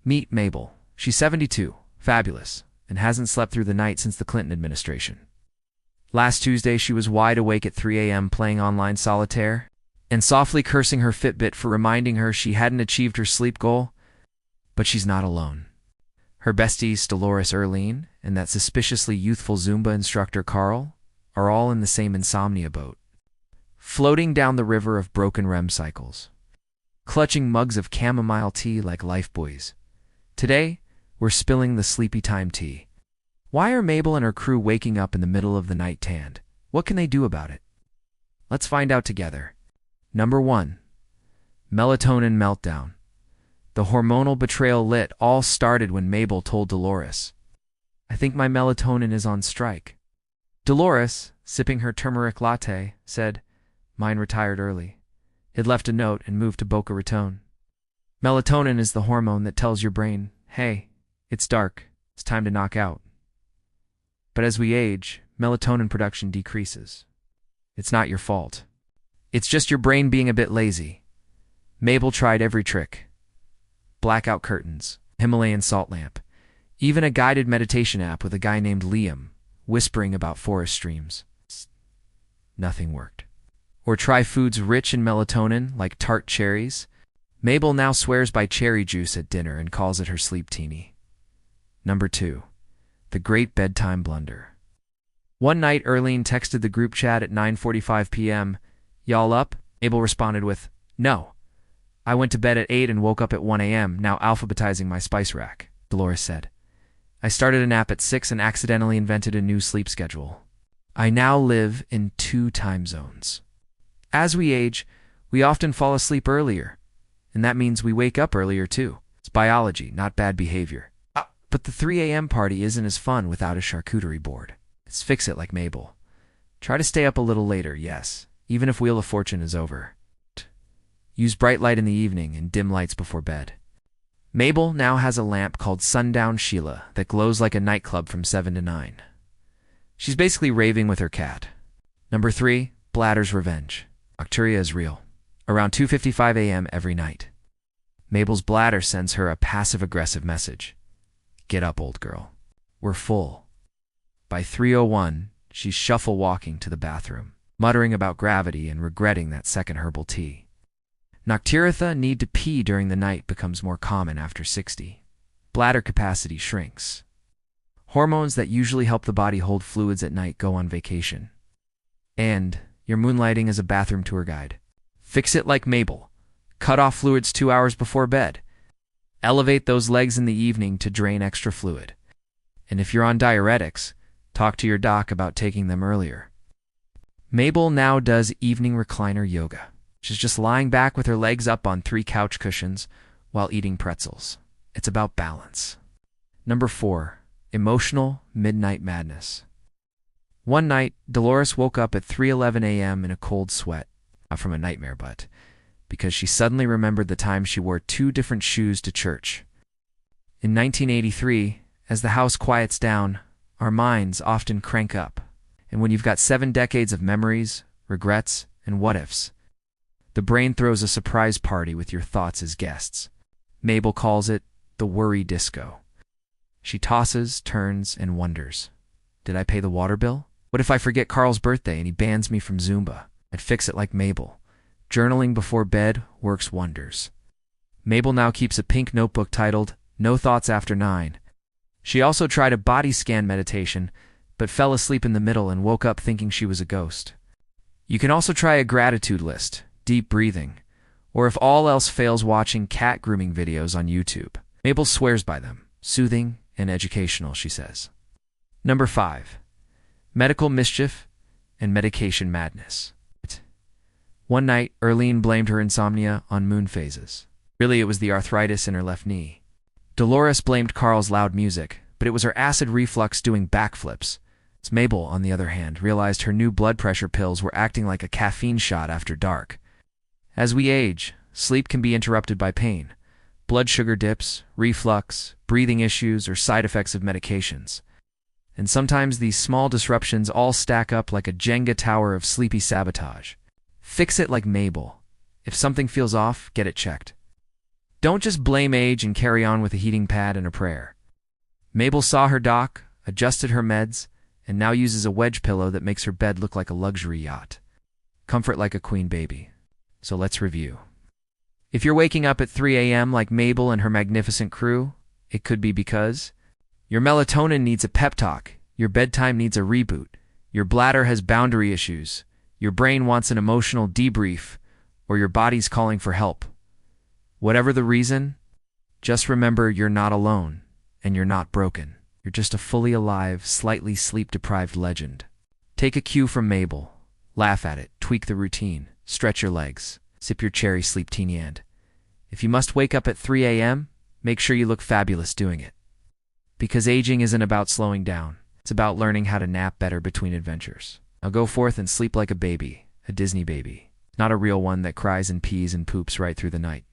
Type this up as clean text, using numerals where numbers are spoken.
Meet Mabel. She's 72, fabulous, and hasn't slept through the night since the Clinton administration. Last Tuesday, she was wide awake at 3 a.m. playing online solitaire and softly cursing her Fitbit for reminding her she hadn't achieved her sleep goal. But she's not alone. Her besties, Dolores Erline, and that suspiciously youthful Zumba instructor Carl, are all in the same insomnia boat, floating down the river of broken REM cycles, clutching mugs of chamomile tea like lifebuoys. Today, we're spilling the sleepy time tea. Why are Mabel and her crew waking up in the middle of the night tanned? What can they do about it? Let's find out together. Number 1. Melatonin meltdown. The hormonal betrayal lit all started when Mabel told Dolores, "I think my melatonin is on strike." Dolores, sipping her turmeric latte, said, "Mine retired early. It left a note and moved to Boca Raton." Melatonin is the hormone that tells your brain, "Hey, it's dark, it's time to knock out." But as we age, melatonin production decreases. It's not your fault. It's just your brain being a bit lazy. Mabel tried every trick. Blackout curtains, Himalayan salt lamp, even a guided meditation app with a guy named Liam, whispering about forest streams. Nothing worked. Or try foods rich in melatonin, like tart cherries. Mabel now swears by cherry juice at dinner and calls it her sleep teeny. Number 2. The great bedtime blunder. One night, Erline texted the group chat at 9:45 p.m., "Y'all up?" Mabel responded with, "No. I went to bed at 8 and woke up at 1 a.m., now alphabetizing my spice rack." Dolores said, "I started a nap at 6 and accidentally invented a new sleep schedule. I now live in 2 time zones." As we age, we often fall asleep earlier, and that means we wake up earlier too. It's biology, not bad behavior. But the 3 a.m. party isn't as fun without a charcuterie board. Let's fix it like Mabel. Try to stay up a little later, yes, even if Wheel of Fortune is over. Use bright light in the evening and dim lights before bed. Mabel now has a lamp called Sundown Sheila that glows like a nightclub from 7 to 9. She's basically raving with her cat. Number 3, bladder's revenge. Nocturia is real. Around 2:55 a.m. every night, Mabel's bladder sends her a passive-aggressive message. "Get up, old girl. We're full." By 3:01, she's shuffle-walking to the bathroom, muttering about gravity and regretting that second herbal tea. Nocturia need to pee during the night becomes more common after 60. Bladder capacity shrinks. Hormones that usually help the body hold fluids at night go on vacation. And you're moonlighting as a bathroom tour guide. Fix it like Mabel. Cut off fluids 2 hours before bed. Elevate those legs in the evening to drain extra fluid. And if you're on diuretics, talk to your doc about taking them earlier. Mabel now does evening recliner yoga. She's just lying back with her legs up on 3 couch cushions while eating pretzels. It's about balance. Number 4, emotional midnight madness. One night, Dolores woke up at 3:11 a.m. in a cold sweat, not from a nightmare, but because she suddenly remembered the time she wore 2 different shoes to church. In 1983, as the house quiets down, our minds often crank up. And when you've got 7 decades of memories, regrets, and what-ifs, the brain throws a surprise party with your thoughts as guests. Mabel calls it the worry disco. She tosses, turns, and wonders. Did I pay the water bill? What if I forget Carl's birthday and he bans me from Zumba? I'd fix it like Mabel. Journaling before bed works wonders. Mabel now keeps a pink notebook titled No Thoughts After 9. She also tried a body scan meditation, but fell asleep in the middle and woke up thinking she was a ghost. You can also try a gratitude list, deep breathing, or if all else fails, watching cat grooming videos on YouTube. Mabel swears by them. Soothing and educational, she says. Number 5, medical mischief and medication madness. One night, Erline blamed her insomnia on moon phases. Really, it was the arthritis in her left knee. Dolores blamed Carl's loud music, but it was her acid reflux doing backflips. Mabel, on the other hand, realized her new blood pressure pills were acting like a caffeine shot after dark. As we age, sleep can be interrupted by pain, blood sugar dips, reflux, breathing issues, or side effects of medications. And sometimes these small disruptions all stack up like a Jenga tower of sleepy sabotage. Fix it like Mabel. If something feels off, get it checked. Don't just blame age and carry on with a heating pad and a prayer. Mabel saw her doc, adjusted her meds, and now uses a wedge pillow that makes her bed look like a luxury yacht. Comfort like a queen baby. So let's review. If you're waking up at 3 a.m. like Mabel and her magnificent crew, it could be because your melatonin needs a pep talk, your bedtime needs a reboot, your bladder has boundary issues, your brain wants an emotional debrief, or your body's calling for help. Whatever the reason, just remember you're not alone, and you're not broken. You're just a fully alive, slightly sleep-deprived legend. Take a cue from Mabel. Laugh at it, tweak the routine, stretch your legs, sip your cherry sleep teeny and if you must wake up at 3 a.m., make sure you look fabulous doing it. Because aging isn't about slowing down. It's about learning how to nap better between adventures. Now go forth and sleep like a baby, a Disney baby, not a real one that cries and pees and poops right through the night.